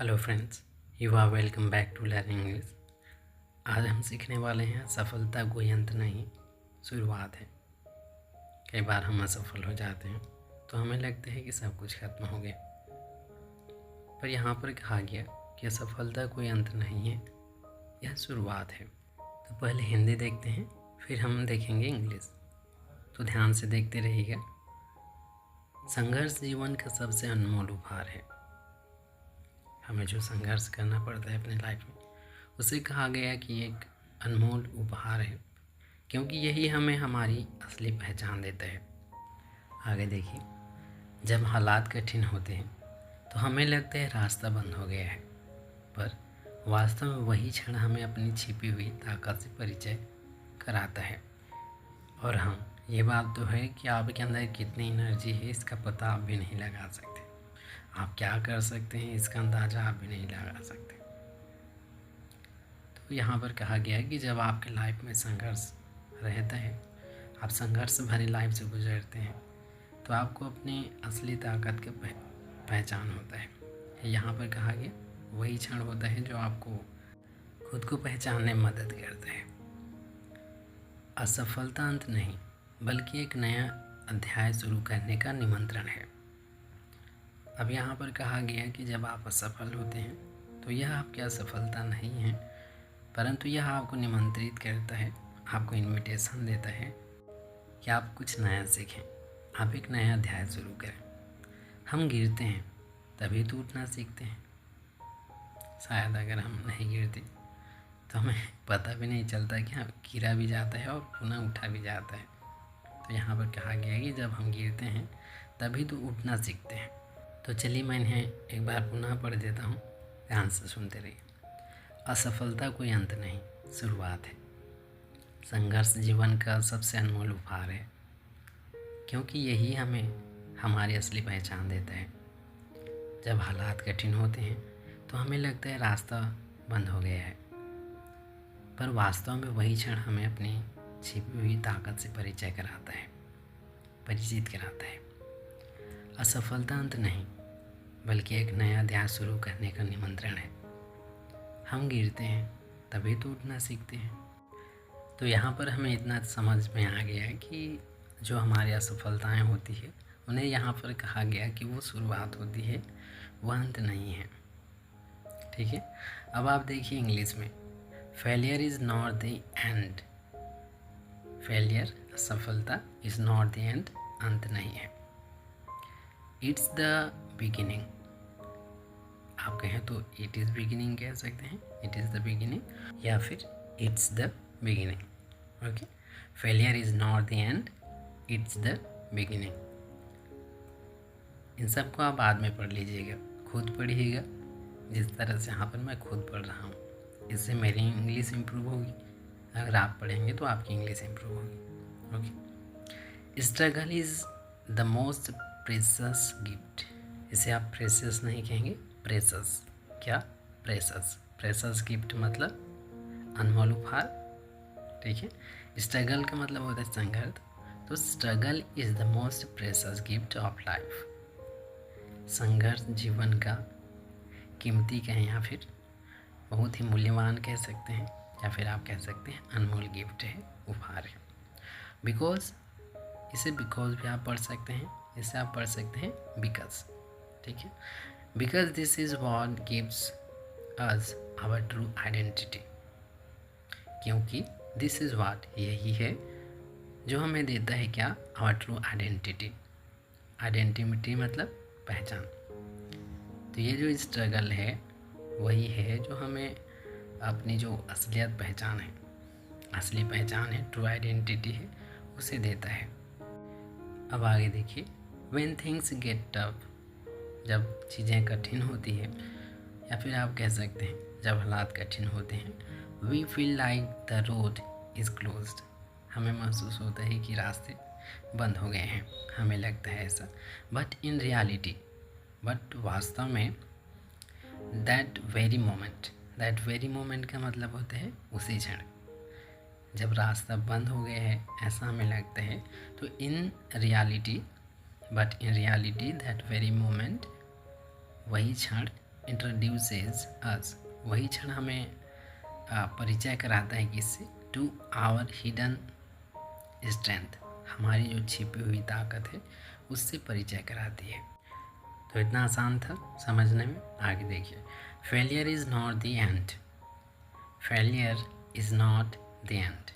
Hello friends, you are welcome back to learn English. आज हम सीखने वाले हैं सफलता कोई अंत नहीं, शुरुआत है। कई बार हम असफल हो जाते हैं तो हमें लगता है कि सब कुछ खत्म हो गया, पर यहाँ पर कहा गया कि असफलता कोई अंत नहीं है, यह शुरुआत है। तो पहले हिंदी देखते हैं, फिर हम देखेंगे इंग्लिश। तो ध्यान से देखते रहिएगा। संघर्ष जीवन का सबसे अनमोल उपहार है। हमें जो संघर्ष करना पड़ता है अपनी लाइफ में, उसे कहा गया कि एक अनमोल उपहार है, क्योंकि यही हमें हमारी असली पहचान देता है। आगे देखिए, जब हालात कठिन होते हैं तो हमें लगता है रास्ता बंद हो गया है, पर वास्तव में वही क्षण हमें अपनी छिपी हुई ताकत से परिचय कराता है। और हाँ, ये बात तो है कि आपके अंदर कितनी एनर्जी है इसका पता आप भी नहीं लगा सकते। आप क्या कर सकते हैं इसका अंदाज़ा आप भी नहीं लगा सकते। तो यहाँ पर कहा गया है कि जब आपके लाइफ में संघर्ष रहता है, आप संघर्ष भरी लाइफ से गुजरते हैं, तो आपको अपनी असली ताकत का पहचान होता है। यहाँ पर कहा गया वही क्षण होता है जो आपको खुद को पहचानने में मदद करता है। असफलता अंत नहीं, बल्कि एक नया अध्याय शुरू करने का निमंत्रण है। अब यहाँ पर कहा गया कि जब आप असफल होते हैं तो यह आपकी असफलता नहीं है, परंतु यह आपको निमंत्रित करता है, आपको इनविटेशन देता है कि आप कुछ नया सीखें, आप एक नया अध्याय शुरू करें। हम गिरते हैं तभी तो उठना सीखते हैं। शायद अगर हम नहीं गिरते तो हमें पता भी नहीं चलता कि हाँ, गिरा भी जाता है और पुनः उठा भी जाता है। तो यहाँ पर कहा गया है कि जब हम गिरते हैं तभी तो उठना सीखते हैं। तो चलिए मैं इन्हें एक बार पुनः पढ़ देता हूँ, ध्यान से सुनते रहिए। असफलता कोई अंत नहीं, शुरुआत है। संघर्ष जीवन का सबसे अनमोल उपहार है, क्योंकि यही हमें हमारी असली पहचान देता है। जब हालात कठिन होते हैं तो हमें लगता है रास्ता बंद हो गया है, पर वास्तव में वही क्षण हमें अपनी छिपी हुई ताकत से परिचित कराता है। असफलता अंत नहीं, बल्कि एक नया अध्याय शुरू करने का निमंत्रण है। हम गिरते हैं तभी तो उठना सीखते हैं। तो यहाँ पर हमें इतना समझ में आ गया है कि जो हमारी असफलताएं होती है उन्हें यहाँ पर कहा गया कि वो शुरुआत होती है, वह अंत नहीं है। ठीक है। अब आप देखिए इंग्लिश में, failure is not the and. Failure, असफलता, इज़ नॉट द एंड, अंत नहीं है। It's the beginning. आप कहें तो इट इज़ बिगिनिंग कह सकते हैं, इट इज़ द बिगिनिंग, या फिर it's the beginning. Okay, failure is not the end, it's the beginning. इन सब को आप बाद में पढ़ लीजिएगा, खुद पढ़िएगा जिस तरह से यहाँ पर मैं खुद पढ़ रहा हूँ। इससे मेरी इंग्लिश इम्प्रूव होगी। अगर आप पढ़ेंगे तो आपकी इंग्लिश इम्प्रूव होगी। Okay, struggle is the most precious gift. इसे आप प्रेशस नहीं कहेंगे, प्रेशस। क्या? प्रेशस। प्रेशस गिफ्ट मतलब अनमोल उपहार। ठीक है। स्ट्रगल का मतलब होता है संघर्ष, तो struggle is the most precious gift of life. संघर्ष जीवन का कीमती कहें या फिर बहुत ही मूल्यवान कह सकते हैं, या फिर आप कह सकते हैं अनमोल गिफ्ट है, उपहार है। बिकॉज, इसे बिकॉज भी आप पढ़ सकते हैं, इसे आप पढ़ सकते हैं बिकॉज। ठीक है। Because this is what gives us our true identity. क्योंकि दिस इज़ वाट, यही है जो हमें देता है क्या? Our true identity. आइडेंटिटी मतलब पहचान। तो ये जो स्ट्रगल है वही है जो हमें अपनी जो असलियत पहचान है, असली पहचान है, ट्रू आइडेंटिटी है, उसे देता है। अब आगे देखिए, व्हेन थिंग्स गेट टफ। जब चीज़ें कठिन होती है, या फिर आप कह सकते हैं जब हालात कठिन होते हैं, we feel like the road is closed. हमें महसूस होता है कि रास्ते बंद हो गए हैं, हमें लगता है ऐसा। बट इन रियलिटी, बट वास्तव में, दैट वेरी मोमेंट का मतलब होता है उसी क्षण जब रास्ता बंद हो गया है, ऐसा हमें लगता है। तो in reality that very moment, वही क्षण इंट्रोड्यूसेस अस, वही क्षण हमें परिचय कराता है किससे, टू आवर हिडन स्ट्रेंथ, हमारी जो छिपी हुई ताकत है उससे परिचय कराती है। तो इतना आसान था समझने में। आगे देखिए, failure is not the and, failure is not the and,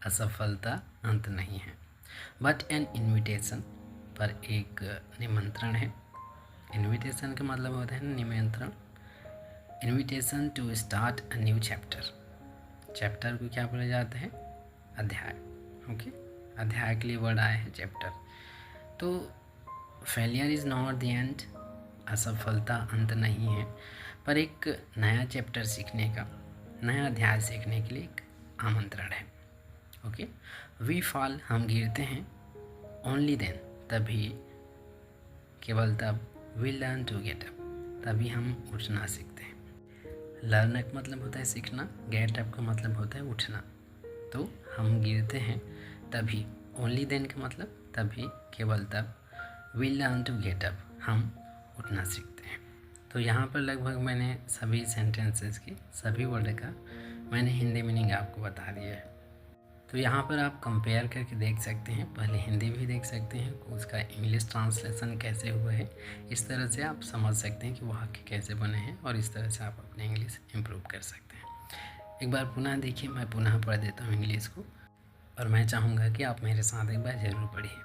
असफलता अंत नहीं है, बट एन इन्विटेशन, पर एक निमंत्रण है। इन्विटेशन का मतलब होता है निमंत्रण। Invitation to start a new chapter, chapter को क्या बोला जाता है, अध्याय। ओके, अध्याय के लिए वर्ड आया है चैप्टर। तो failure is not the and, असफलता अंत नहीं है, पर एक नया चैप्टर सीखने का, नया अध्याय सीखने के लिए एक आमंत्रण है। ओके, वी फॉल, हम गिरते हैं, ओनली देन, तभी, केवल तब, we learn to get up, तभी हम उठना सीखते हैं। लर्न का मतलब होता है सीखना, गेट अप का मतलब होता है उठना। तो हम गिरते हैं तभी, ओनली देन का मतलब तभी, केवल तब, we learn to get up, हम उठना सीखते हैं। तो यहाँ पर लगभग मैंने सभी सेंटेंसेस की, सभी वर्ड का मैंने हिंदी मीनिंग आपको बता दिया है। तो यहाँ पर आप कंपेयर करके देख सकते हैं, पहले हिंदी भी देख सकते हैं, उसका इंग्लिश ट्रांसलेशन कैसे हुआ है, इस तरह से आप समझ सकते हैं कि वाक्य कैसे बने हैं, और इस तरह से आप अपने इंग्लिश इम्प्रूव कर सकते हैं। एक बार पुनः देखिए, मैं पुनः पढ़ देता हूँ इंग्लिश को, और मैं चाहूँगा कि आप मेरे साथ एक बार ज़रूर पढ़िए।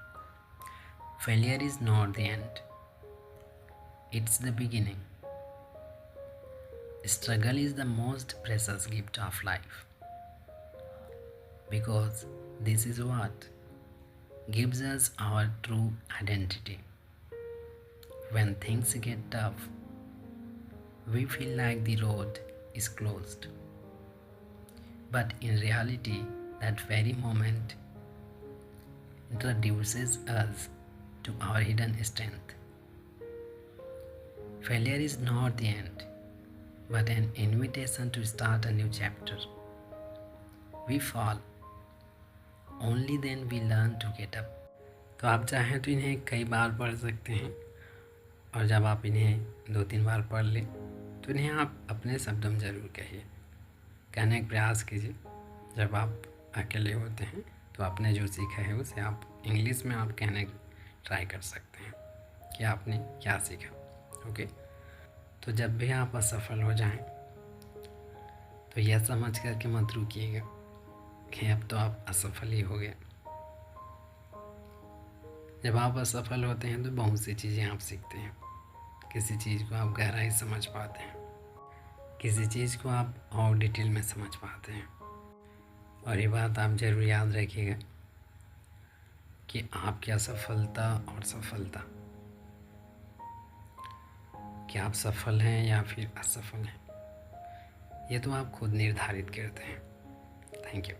Failure is not the end, it's the beginning. Struggle is the most precious gift of life, because this is what gives us our true identity. When things get tough, we feel like the road is closed. But in reality, that very moment introduces us to our hidden strength. Failure is not the end, but an invitation to start a new chapter. We fall, only then we learn to get up. तो आप चाहें तो इन्हें कई बार पढ़ सकते हैं, और जब आप इन्हें 2-3 बार पढ़ लें तो इन्हें आप अपने शब्दों में ज़रूर कहिए, कहने का प्रयास कीजिए। जब आप अकेले होते हैं तो आपने जो सीखा है उसे आप इंग्लिश में आप कहने ट्राई कर सकते हैं कि आपने क्या सीखा। ओके, तो जब भी आप असफल हो जाएं तो यह समझ कर के मत रुकिएगा कि अब तो आप असफल ही हो गए। जब आप असफल होते हैं तो बहुत सी चीज़ें आप सीखते हैं, किसी चीज़ को आप गहराई समझ पाते हैं, किसी चीज़ को आप और डिटेल में समझ पाते हैं। और ये बात आप ज़रूर याद रखिएगा कि आपकी असफलता और सफलता, कि आप सफल हैं या फिर असफल हैं, ये तो आप खुद निर्धारित करते हैं। Thank you.